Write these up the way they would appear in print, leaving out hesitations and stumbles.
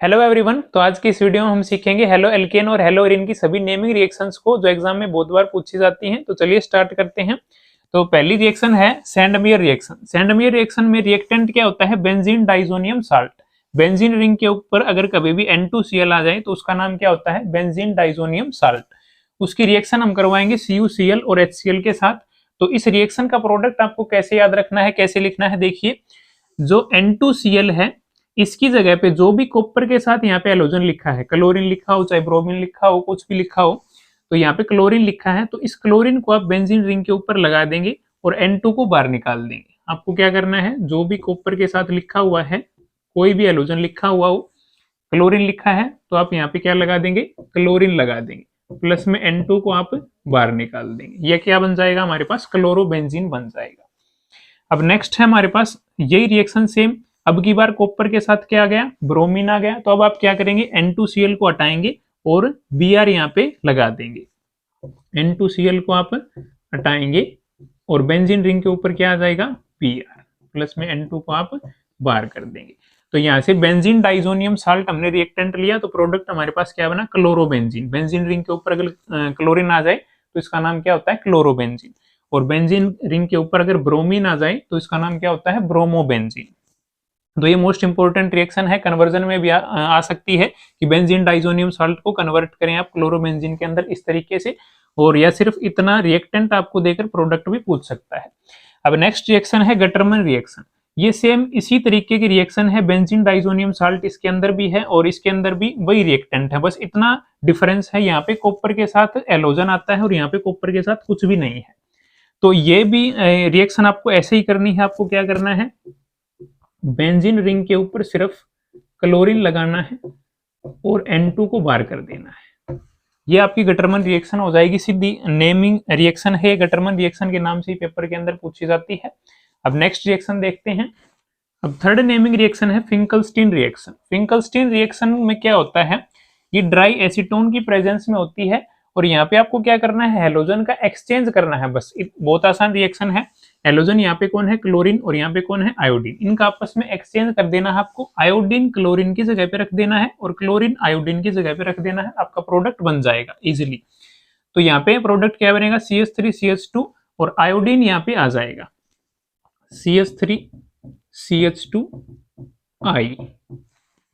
Hello everyone. तो आज की इस वीडियो में हम सीखेंगे हेलो एल्केन और हेलो एरिन की सभी नेमिंग रिएक्शंस को जो एग्जाम में बहुत बार पूछी जाती हैं। तो चलिए स्टार्ट करते हैं। तो पहली रिएक्शन है सैंडमेयर रिएक्शन। सैंडमेयर रिएक्शन में रिएक्टेंट क्या होता है? Benzene diazonium salt. Benzene ring के ऊपर अगर कभी भी N2Cl आ जाए तो उसका नाम क्या होता है? Benzene diazonium salt. उसकी रिएक्शन हम करवाएंगे CuCl और HCl के साथ। तो इस रिएक्शन का प्रोडक्ट आपको कैसे याद रखना है, कैसे लिखना है? देखिए, जो N2Cl है इसकी जगह पे जो भी कॉपर के साथ यहाँ पे एलोजन लिखा है, क्लोरीन लिखा हो चाहे ब्रोमीन लिखा हो, कुछ भी लिखा हो, तो यहाँ पे क्लोरीन लिखा है तो इस क्लोरीन को आप बेंजीन रिंग के ऊपर लगा देंगे और N2 को बाहर निकाल देंगे। आपको क्या करना है, जो भी कॉपर के साथ लिखा हुआ है, कोई भी एलोजन लिखा हुआ हो, क्लोरीन लिखा है तो आप यहाँ पे क्या लगा देंगे? क्लोरीन लगा देंगे, प्लस में N2 को आप बाहर निकाल देंगे। यह क्या बन जाएगा? हमारे पास क्लोरोबेंजीन बन जाएगा। अब नेक्स्ट है हमारे पास यही रिएक्शन सेम। अब की बार कॉपर के साथ क्या आ गया? ब्रोमीन आ गया। तो अब आप क्या करेंगे? N2Cl को हटाएंगे और Br यहाँ पे लगा देंगे। N2Cl को आप हटाएंगे और बेंजीन रिंग के ऊपर क्या आ जाएगा? Br, प्लस में N2 को आप बाहर कर देंगे। तो यहाँ से बेंजीन डाइजोनियम साल्ट हमने रिएक्टेंट लिया तो प्रोडक्ट हमारे पास क्या बना? क्लोरोबेंजीन। बेंजीन रिंग के ऊपर अगर क्लोरीन आ जाए तो इसका नाम क्या होता है? क्लोरोबेंजीन। और बेंजीन रिंग के ऊपर अगर ब्रोमीन आ जाए तो इसका नाम क्या होता है? ब्रोमोबेंजीन। तो ये मोस्ट इंपोर्टेंट रिएक्शन है, कन्वर्जन में भी आ सकती है कि बेंजीन डाइजोनियम साल्ट को कन्वर्ट करें आप क्लोरोबेंजीन के अंदर इस तरीके से, और या सिर्फ इतना रिएक्टेंट आपको देकर प्रोडक्ट भी पूछ सकता है। अब नेक्स्ट रिएक्शन है गटरमन रिएक्शन। ये सेम इसी तरीके की रिएक्शन है, बेंजीन डाइजोनियम साल्ट इसके अंदर भी है और इसके अंदर भी वही रिएक्टेंट है, बस इतना डिफरेंस है, यहाँ पे कॉपर के साथ एलोजन आता है और यहाँ पे कॉपर के साथ कुछ भी नहीं है। तो ये भी रिएक्शन आपको ऐसे ही करनी है। आपको क्या करना है? बेंजीन रिंग के ऊपर सिर्फ क्लोरीन लगाना है और N2 को बाहर कर देना है। ये आपकी गटरमन रिएक्शन हो जाएगी। सीधी नेमिंग रिएक्शन है, गटरमन रिएक्शन के नाम से ही पेपर के अंदर पूछी जाती है। अब नेक्स्ट रिएक्शन देखते हैं। अब थर्ड नेमिंग रिएक्शन है फिंकलस्टीन रिएक्शन। फिंकलस्टीन रिएक्शन में क्या होता है? ये ड्राई एसीटोन की प्रेजेंस में होती है और यहाँ पे आपको क्या करना है? हेलोजन का एक्सचेंज करना है, बस बहुत आसान रिएक्शन है। हेलोजन यहाँ पे कौन है? क्लोरीन, और यहाँ पे कौन है? आयोडीन। इनका आपस में एक्सचेंज कर देना है आपको। आयोडीन क्लोरीन की जगह पे रख देना है और क्लोरीन आयोडीन की जगह पे रख देना है, आपका प्रोडक्ट बन जाएगा इजिली। तो यहाँ पे प्रोडक्ट क्या बनेगा? CH3CH2 और आयोडीन यहाँ पे आ जाएगा CH3CH2I।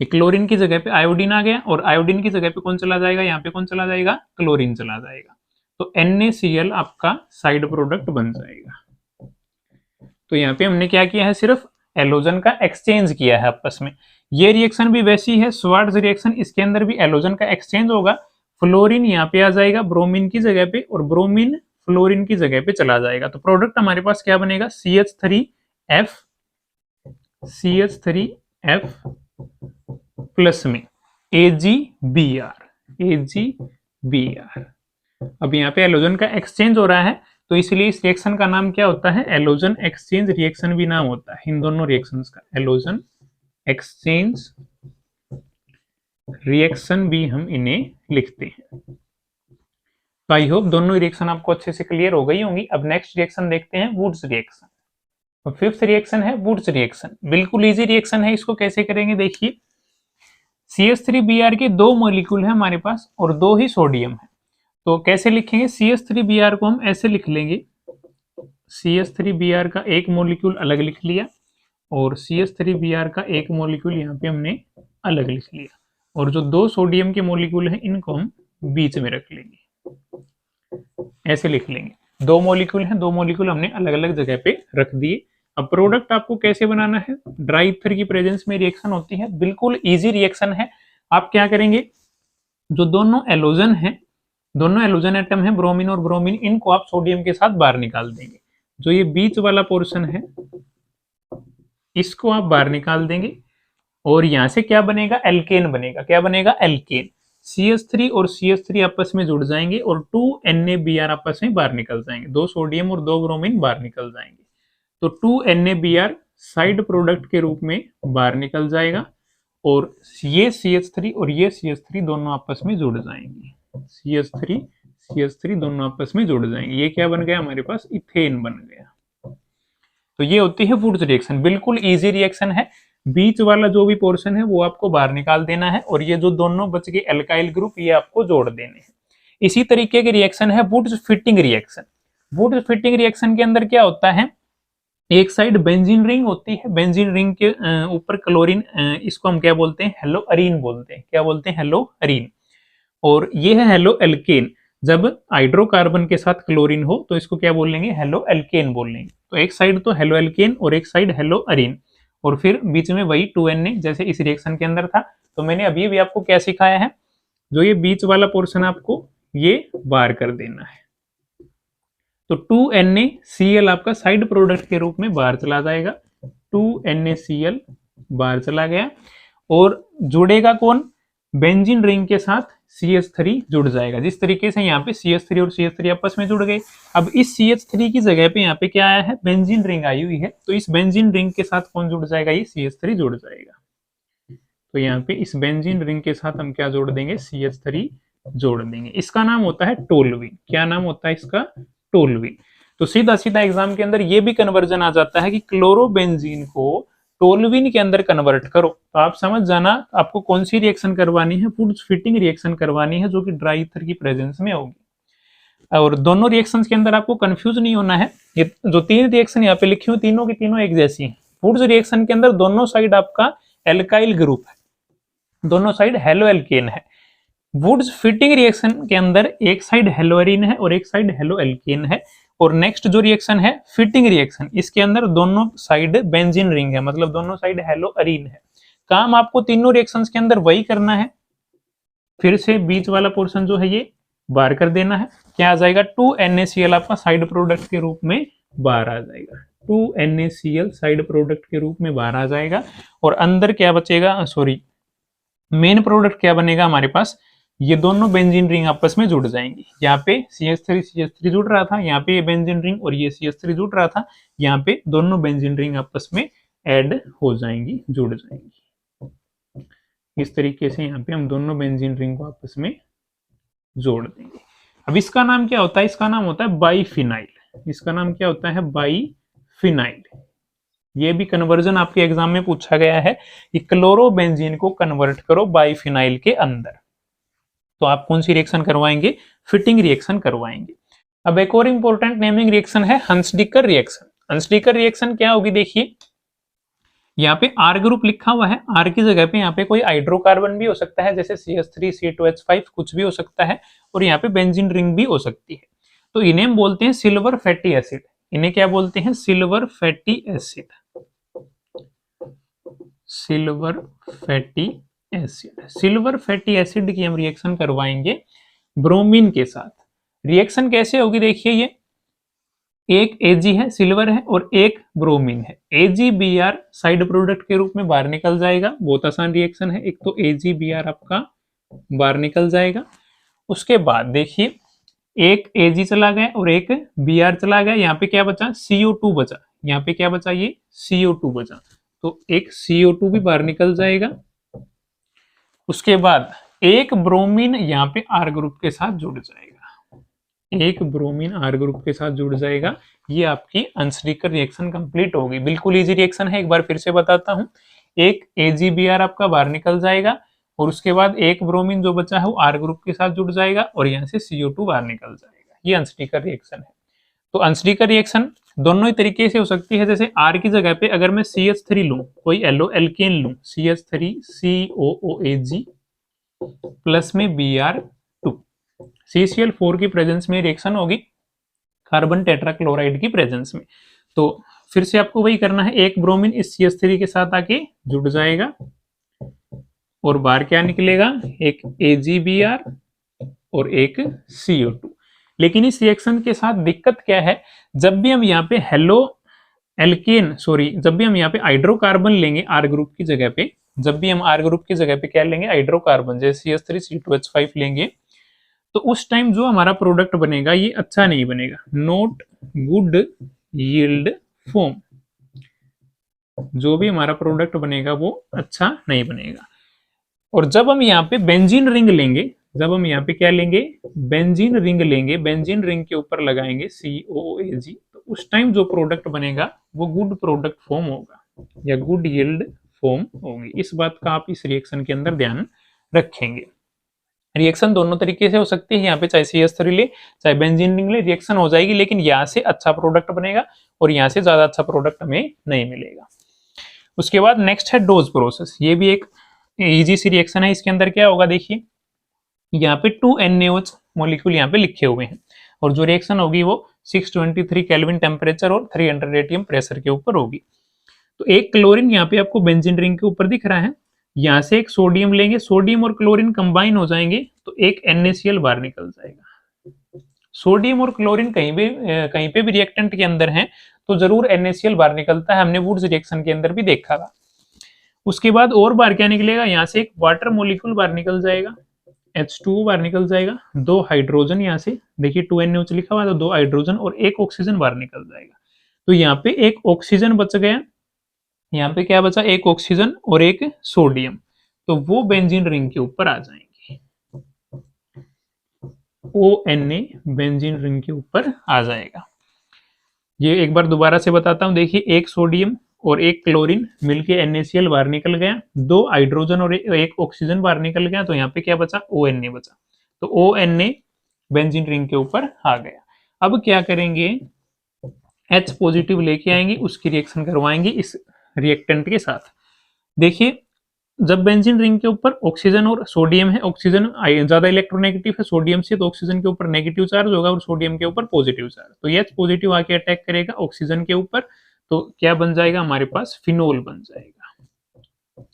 क्लोरीन की जगह पे आयोडीन आ गया और आयोडीन की जगह पे कौन चला जाएगा? यहाँ पे कौन चला जाएगा? क्लोरीन चला जाएगा। तो NaCl आपका साइड प्रोडक्ट बन जाएगा। तो यहाँ पे हमने क्या किया है? सिर्फ एलोजन का एक्सचेंज किया है आपस में। ये रिएक्शन भी वैसी है, स्वार्ट्ज रिएक्शन, इसके अंदर भी एलोजन का एक्सचेंज होगा। फ्लोरीन यहाँ पे आ जाएगा ब्रोमीन की जगह पे और ब्रोमीन फ्लोरीन की जगह पे चला जाएगा। तो प्रोडक्ट हमारे पास क्या बनेगा? CH3F प्लस में AgBr। अब यहाँ पे एलोजन का एक्सचेंज हो रहा है तो इसलिए इस रिएक्शन का नाम क्या होता है? एलोजन एक्सचेंज रिएक्शन भी नाम होता है इन दोनों रिएक्शंस का। एलोजन एक्सचेंज रिएक्शन भी हम इन्हें लिखते हैं। तो आई होप दोनों रिएक्शन आपको अच्छे से क्लियर हो गई होंगी। अब नेक्स्ट रिएक्शन देखते हैं, वुड्स रिएक्शन। तो फिफ्थ रिएक्शन है वुड्स रिएक्शन। बिल्कुल इजी रिएक्शन है। इसको कैसे करेंगे देखिए, CH3Br के दो मॉलिक्यूल है हमारे पास और दो ही सोडियम है। तो कैसे लिखेंगे? CH3Br को हम ऐसे लिख लेंगे, CH3Br का एक मॉलिक्यूल अलग लिख लिया और CH3Br का एक मॉलिक्यूल यहाँ पे हमने अलग लिख लिया, और जो दो सोडियम के मॉलिक्यूल हैं इनको हम बीच में रख लेंगे, ऐसे लिख लेंगे। दो मॉलिक्यूल हैं, दो मॉलिक्यूल हमने अलग अलग जगह पे रख दिए। अब प्रोडक्ट आपको कैसे बनाना है? ड्राई ईथर की प्रेजेंस में रिएक्शन होती है, बिल्कुल इजी रिएक्शन है। आप क्या करेंगे? जो दोनों एलोजन है, दोनों एलोजन एटम है ब्रोमीन और ब्रोमीन, इनको आप सोडियम के साथ बाहर निकाल देंगे। जो ये बीच वाला पोर्शन है इसको आप बाहर निकाल देंगे और यहां से क्या बनेगा? एल्केन बनेगा। क्या बनेगा? एल्केन। CH3 और CH3 आपस में जुड़ जाएंगे और 2NaBr आपस में बाहर निकल जाएंगे। दो सोडियम और दो ब्रोमीन बाहर निकल जाएंगे। तो 2NaBr साइड प्रोडक्ट के रूप में बाहर निकल जाएगा और ये CH3 और ये CH3 दोनों आपस में जुड़ जाएंगे। CH3 दोनों आपस में जुड़ जाएंगे। ये क्या बन गया? हमारे पास इथेन बन गया। तो ये होती है वुड्स रिएक्शन। बिल्कुल इजी रिएक्शन है, बीच वाला जो भी पोर्शन है वो आपको बाहर निकाल देना है, और ये जो दोनों बच गए एल्काइल ग्रुप ये आपको जोड़ देने हैं। इसी तरीके के रिएक्शन है Wurtz Fittig reaction. Wurtz Fittig reaction के अंदर क्या होता है, एक साइड बेंजीन रिंग होती है, बेंजीन रिंग के ऊपर क्लोरीन, इसको हम क्या बोलते हैं, हेलो अरीन बोलते हैं। क्या बोलते हैं, हेलो अरीन। और ये है हेलो एल्केन। जब हाइड्रोकार्बन के साथ क्लोरीन हो तो इसको क्या बोलेंगे, हेलो एल्केन बोलेंगे। तो एक साइड तो हेलो एल्केन और एक साइड हेलो अरीन, और फिर बीच में वही 2Na जैसे इस रिएक्शन के अंदर था। तो मैंने अभी भी आपको क्या सिखाया है, जो ये बीच वाला पोर्शन आपको ये बाहर कर देना है। तो 2NaCl आपका साइड प्रोडक्ट के रूप में बाहर चला जाएगा। 2NaCl बाहर चला गया, और जुड़ेगा कौन, बेंजीन रिंग के साथ CH3 जुड़ जाएगा। जिस तरीके से यहाँ पे CH3 और CH3 आपस में जुड़ गए, अब इस CH3 की जगह पे यहाँ पे क्या आया है, बेंजीन रिंग आई हुई है। तो इस बेंजीन रिंग के साथ कौन जुड़ जाएगा, ये CH3 जुड़ जाएगा। तो यहाँ पे इस बेंजीन रिंग के साथ हम क्या जोड़ देंगे, CH3 जोड़ देंगे। इसका नाम होता है टोल्यूइन। क्या नाम होता है इसका, टोल्यूइन। तो सीधा सीधा एग्जाम के अंदर ये भी कन्वर्जन आ जाता है कि क्लोरोबेंजीन को टोल्यूइन के अंदर कन्वर्ट करो। तो आप समझ जाना आपको कौन सी रिएक्शन करवानी है, वुड्स फिटिंग रिएक्शन करवानी है, जो कि ड्राई ईथर की प्रेजेंस में होगी। और दोनों रिएक्शंस के अंदर आपको कंफ्यूज नहीं होना है। ये जो तीन रिएक्शन यहाँ पे लिखी हुई तीनों की तीनों एक जैसी हैं। वुड्स रिएक्शन के अंदर दोनों साइड आपका एल्काइल ग्रुप है, दोनों साइड हेलो एल्केन है। वुड्स फिटिंग रिएक्शन के अंदर एक साइड हेलो अरीन है और एक साइड हेलो एल्केन है। और नेक्स्ट जो रिएक्शन है फिटिंग रिएक्शन, इसके अंदर दोनों साइड बेंजीन रिंग है, मतलब दोनों साइड हेलो अरीन है। काम आपको तीनों रिएक्शंस के अंदर वही करना है। फिर से बीच वाला पोर्शन जो है ये बाहर कर देना है। क्या आ जाएगा, 2NaCl आपका साइड प्रोडक्ट के रूप में बाहर आ जाएगा। 2NaCl साइड प्रोडक्ट के रूप में बाहर आ जाएगा। और अंदर क्या बचेगा, सॉरी मेन प्रोडक्ट क्या बनेगा हमारे पास, ये दोनों बेंजीन रिंग आपस में जुड़ जाएंगी। यहाँ पे CH3 जुड़ रहा था, यहाँ पे ये बेंजीन रिंग और ये CH3 जुड़ रहा था, यहाँ पे दोनों बेंजीन रिंग आपस में ऐड हो जाएंगी, जुड़ जाएंगी। इस तरीके से यहाँ पे हम दोनों बेंजीन रिंग को आपस में जोड़ देंगे। अब इसका नाम क्या होता है, इसका नाम होता है बाईफिनाइल। इसका नाम क्या होता है, बाईफिनाइल। ये भी कन्वर्जन आपके एग्जाम में पूछा गया है कि क्लोरोबेंजीन को कन्वर्ट करो बाईफिनाइल के अंदर। तो आप कौन सी रिएक्शन करवाएंगे, फिटिंग रिएक्शन करवाएंगे। अब एक और इंपॉर्टेंट नेमिंग रिएक्शन है हंसडीकर रिएक्शन। हंसडीकर रिएक्शन क्या होगी, देखिए यहाँ पे R ग्रुप लिखा हुआ है, R की जगह पे यहाँ पे कोई हाइड्रोकार्बन भी हो सकता है, जैसे CH3 C2H5 कुछ भी हो सकता है, और यहाँ पे बेंजीन रिंग भी हो सकती है। तो इन्हें हम बोलते हैं सिल्वर फैटी एसिड। इन्हें क्या बोलते हैं, silver fatty acid. Silver fatty acid. Silver fatty acid की हम रिएक्शन करवाएंगे ब्रोमीन के साथ। रिएक्शन कैसे होगी, देखिए ये एक Ag है, सिल्वर है, और एक ब्रोमीन है। AgBr साइड प्रोडक्ट के रूप में बाहर निकल जाएगा। बहुत आसान रिएक्शन है। एक तो AgBr आपका बाहर निकल जाएगा। उसके बाद देखिए एक Ag चला गया और एक Br चला गया। यहाँ पे क्या बचा, CO2 बचा। यहाँ पे क्या बचा, ये CO2 बचा। तो एक CO2 भी बाहर निकल जाएगा। उसके बाद एक ब्रोमीन यहाँ पे R ग्रुप के साथ जुड़ जाएगा। एक ब्रोमीन R ग्रुप के साथ जुड़ जाएगा। ये आपकी हंसडीकर रिएक्शन कंप्लीट होगी। बिल्कुल इजी रिएक्शन है, एक बार फिर से बताता हूँ। एक AgBr आपका बाहर निकल जाएगा, और उसके बाद एक ब्रोमीन जो बचा है वो R ग्रुप के साथ जुड़ जाएगा, और यहाँ से CO2 बाहर निकल जाएगा। ये हंसडीकर रिएक्शन है। तो हंसडीकर रिएक्शन दोनों ही तरीके से हो सकती है। जैसे R की जगह पे अगर मैं CH3 लूं, कोई एलो एल्केन लूं, CH3COOAg प्लस में Br2, CCl4 की प्रेजेंस में रिएक्शन होगी कार्बन टेट्राक्लोराइड की प्रेजेंस में। तो फिर से आपको वही करना है, एक ब्रोमीन इस CH3 के साथ आके जुड़ जाएगा, और बाहर क्या निकलेगा, एक AgBr और एक CO2। लेकिन इस रिएक्शन के साथ दिक्कत क्या है, जब भी हम यहाँ पे हेलो एल्केन, सॉरी जब भी हम यहाँ पे हाइड्रोकार्बन लेंगे R ग्रुप की जगह पे, जब भी हम R ग्रुप की जगह पे क्या लेंगे, हाइड्रोकार्बन, जैसे CH3 C2H5 लेंगे, तो उस टाइम जो हमारा प्रोडक्ट बनेगा ये अच्छा नहीं बनेगा, नॉट गुड यील्ड फॉर्म। जो भी हमारा प्रोडक्ट बनेगा वो अच्छा नहीं बनेगा। और जब हम यहाँ पे बेंजीन रिंग लेंगे, जब हम यहाँ पे क्या लेंगे, बेंजीन रिंग लेंगे, बेंजीन रिंग के ऊपर लगाएंगे COOAg, तो उस टाइम जो प्रोडक्ट बनेगा वो गुड प्रोडक्ट फॉर्म होगा या गुड यील्ड फॉर्म होगी। इस बात का आप इस रिएक्शन के अंदर ध्यान रखेंगे। रिएक्शन दोनों तरीके से हो सकती है, यहाँ पे चाहे CH3 ले चाहे बेंजीन रिंग ले, रिएक्शन हो जाएगी, लेकिन यहाँ से अच्छा प्रोडक्ट बनेगा और यहाँ से ज्यादा अच्छा प्रोडक्ट हमें नहीं मिलेगा। उसके बाद नेक्स्ट है डोज प्रोसेस। ये भी एक इजी सी रिएक्शन है। इसके अंदर क्या होगा, देखिए यहाँ पे 2 NaOH मॉलिक्यूल यहाँ पे लिखे हुए हैं और जो रिएक्शन होगी वो 623 केल्विन टेम्परेचर और 300 atm प्रेशर के ऊपर होगी। तो एक क्लोरीन यहाँ पे आपको बेंजीन रिंग के ऊपर दिख रहा है, यहाँ से एक सोडियम लेंगे, सोडियम और क्लोरीन कंबाइन हो जाएंगे तो एक NaCl बाहर निकल जाएगा। सोडियम और क्लोरीन कहीं पे भी रिएक्टेंट के अंदर हैं तो जरूर NaCl बाहर निकलता है, हमने वुड्स रिएक्शन के अंदर भी देखा था। उसके बाद और बाहर क्या निकलेगा, यहाँ से एक वाटर मॉलिक्यूल बाहर निकल जाएगा, H2O बाहर निकल जाएगा, 2 हाइड्रोजन यहाँ से देखिए 2 NaOH लिखा हुआ है तो 2 हाइड्रोजन और एक ऑक्सीजन बाहर निकल जाएगा। तो यहाँ पे एक ऑक्सीजन बच गया, यहाँ पे क्या बचा, एक ऑक्सीजन और एक सोडियम, तो वो बेंजीन रिंग के ऊपर आ जाएंगे, ONA बेंजीन रिंग के ऊपर आ जाएगा। ये एक बार दोबारा से बताता हूं, देखिए एक सोडियम और एक क्लोरीन मिलके NaCl बाहर निकल गया, 2 हाइड्रोजन और एक ऑक्सीजन बाहर निकल गया, तो यहाँ पे क्या बचा, ONA बचा, तो ONA बेंजीन रिंग के ऊपर आ गया। अब क्या करेंगे, H पॉजिटिव लेके आएंगे, उसकी रिएक्शन करवाएंगे इस रिएक्टेंट के साथ। देखिए जब बेंजीन रिंग के ऊपर ऑक्सीजन और सोडियम है, ऑक्सीजन ज्यादा इलेक्ट्रोनेगेटिव है सोडियम से, तो ऑक्सीजन के ऊपर नेगेटिव चार्ज होगा और सोडियम के ऊपर पॉजिटिव चार्ज, तो H पॉजिटिव आके अटैक करेगा ऑक्सीजन के ऊपर, तो क्या बन जाएगा, हमारे पास फिनोल बन जाएगा।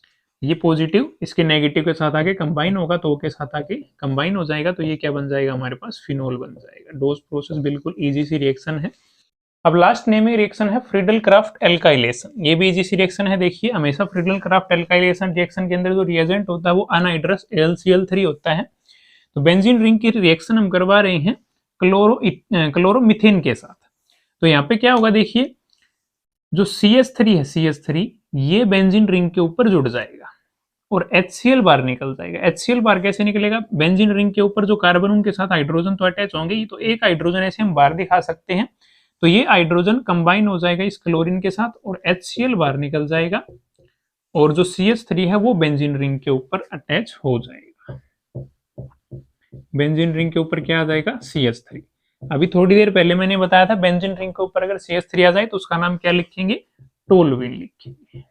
ये पॉजिटिव इसके नेगेटिव के साथ आके कंबाइन होगा तो के साथ आके कंबाइन हो जाएगा, तो ये क्या बन जाएगा, हमारे पास फिनोल बन जाएगा। डोज प्रोसेस बिल्कुल इजी सी रिएक्शन है। अब लास्ट नेमिंग रिएक्शन है फ्रीडल क्राफ्ट एल्काइलेशन। ये भी इजी सी रिएक्शन है। देखिए हमेशा फ्रीडल क्राफ्ट एल्काइलेशन रिएक्शन के अंदर जो रिएजेंट होता है वो अनहाइड्रस AlCl3 होता है। तो बेंजीन रिंग की रिएक्शन हम करवा रहे हैं क्लोरोमीथेन के साथ। तो यहाँ पे क्या होगा, देखिए जो CH3 है, CH3 ये बेंजीन रिंग के ऊपर जुड़ जाएगा और HCl बार निकल जाएगा। HCl बार कैसे निकलेगा, बेंजीन रिंग के ऊपर जो कार्बन उनके साथ हाइड्रोजन तो अटैच होंगे, तो एक हाइड्रोजन ऐसे हम बाहर दिखा सकते हैं, तो ये हाइड्रोजन कंबाइन हो जाएगा इस क्लोरीन के साथ और HCl बाहर निकल जाएगा और जो CH3 है वो बेंजीन रिंग के ऊपर अटैच हो जाएगा। बेंजीन रिंग के ऊपर क्या आ जाएगा, CH3। अभी थोड़ी देर पहले मैंने बताया था बेंजीन रिंग के ऊपर अगर CH3 आ जाए तो उसका नाम क्या लिखेंगे, टोलुइन लिखेंगे।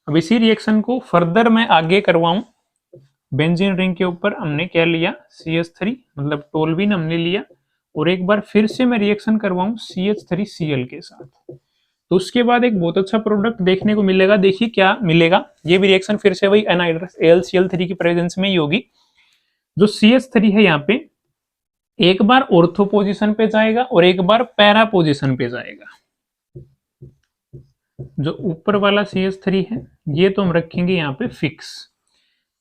अब इसी रिएक्शन को फर्दर मैं आगे करवाऊं, बेंजीन रिंग के ऊपर हमने क्या लिया, CH3 मतलब टोलुइन हमने लिया, और एक बार फिर से मैं रिएक्शन करवाऊं CH3Cl के साथ, तो उसके बाद एक बहुत अच्छा प्रोडक्ट देखने को मिलेगा। देखिए क्या मिलेगा, ये भी रिएक्शन फिर से वही अनहाइड्रस AlCl3 की प्रेजेंस में ही होगी। जो CH3 है यहाँ पे एक बार ऑर्थो पोजीशन पे जाएगा और एक बार पैरा पोजीशन पे जाएगा। जो ऊपर वाला CH3 है ये तो हम रखेंगे यहाँ पे फिक्स।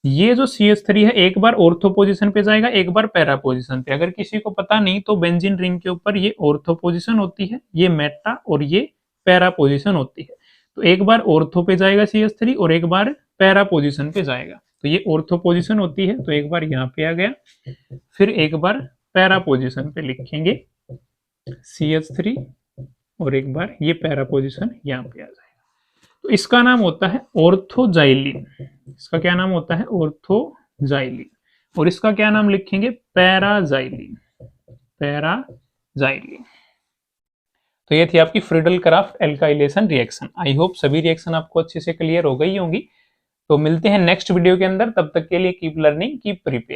ये जो CH3 है एक बार ऑर्थो पोजीशन पे जाएगा, एक बार पैरा पोजीशन पे। अगर किसी को पता नहीं तो बेंजीन रिंग के ऊपर ये ऑर्थो पोजीशन होती है, ये मेटा और ये पैरा पोजीशन होती है। तो एक बार ऑर्थो पे जाएगा CH3 और एक बार पैरा पोजीशन पे जाएगा। तो ये ऑर्थो पोजीशन होती है तो एक बार यहाँ पे आ गया, फिर एक बार पैरा पोजीशन पे लिखेंगे CH3 और एक बार ये पैरा पोजीशन यहाँ पे आ जाएगा। तो इसका नाम होता है ऑर्थोजाइलिन। इसका क्या नाम होता है, ऑर्थोजाइलिन। और इसका क्या नाम लिखेंगे, पैराजाइलिन। पैराजाइलिन। तो ये थी आपकी Friedel craft alkylation reaction. I hope सभी रिएक्शन आपको अच्छे से क्लियर हो गई होंगी। तो मिलते हैं नेक्स्ट वीडियो के अंदर, तब तक के लिए कीप लर्निंग कीप प्रिपेयर।